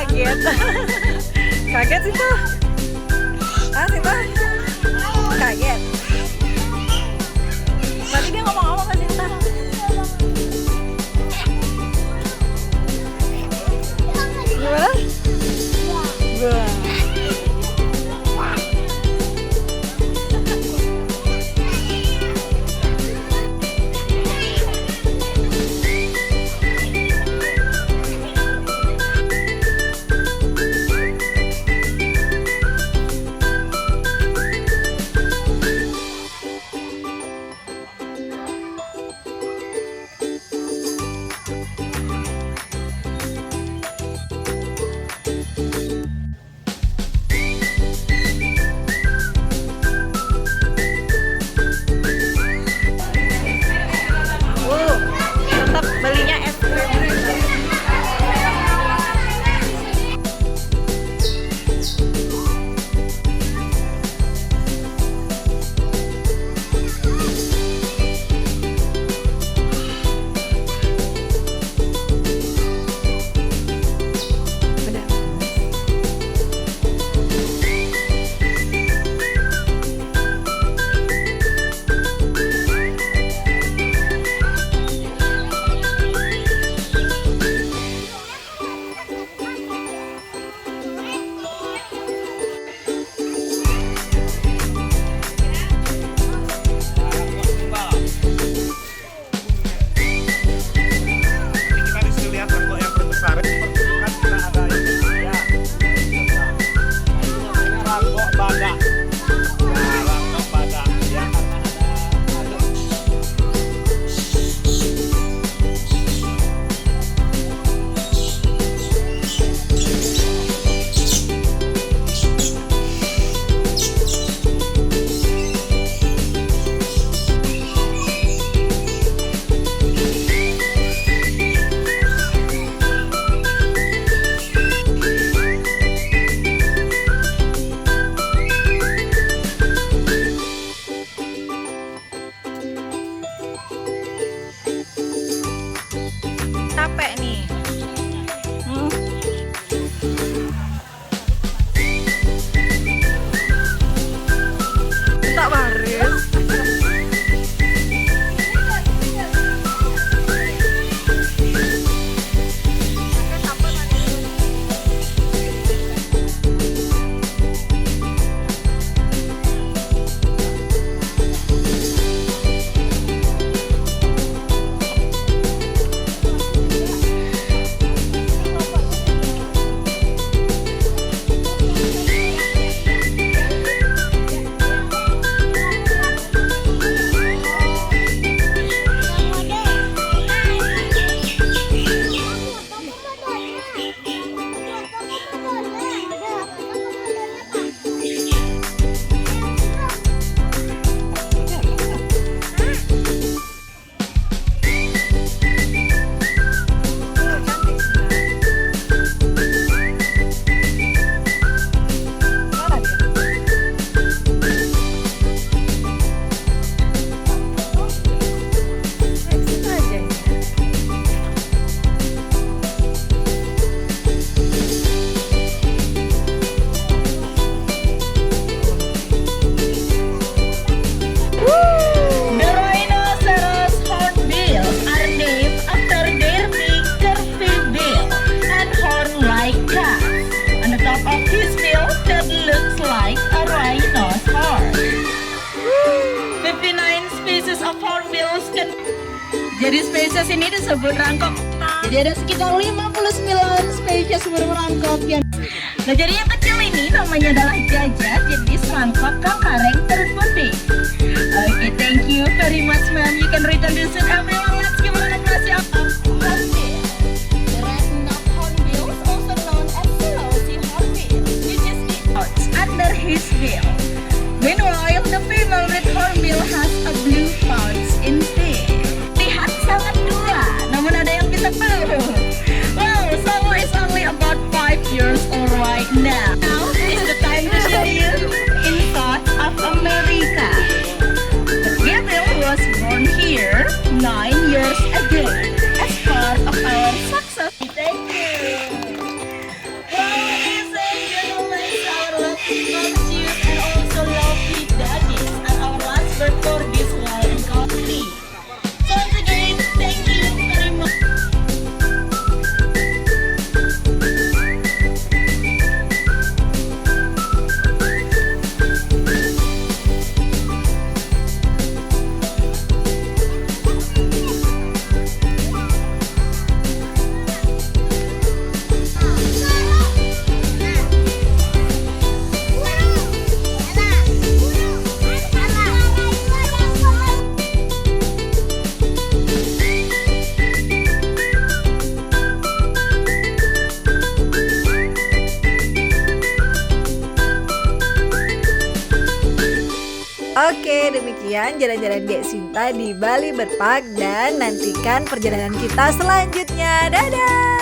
kaget. Kaget sih tuh. Ah, Cipta? Kaget. Tadi dia ngomong apa ke Cipta? Gimana? Wah. Tetap belinya es krim. Capek nih. Tak baris. Jadi spesies ini disebut rangkop. Jadi ada sekitar 59 spesies burung rangkop yang. Nah, jadi yang kecil ini namanya adalah jajah, jadi serangkap kangkareng terputih. Okay, thank you very much, ma'am. You can return this to everyone. Let's give an applause of hornbill. The red-necked hornbill is also known as Sulawesi hornbill, which is the pouch under his bill. Meanwhile, the female red hornbill has a blue pouch instead. Lihat sangat tua, namun ada yang bisa peluru. Wow, Sawo is only about 5 years old right now. Now is the time to show you in South of America. The Gabriel was born here 9 years ago. As Oke, demikian jalan-jalan Dek Sinta di Bali Berpark dan nantikan perjalanan kita selanjutnya. Dadah!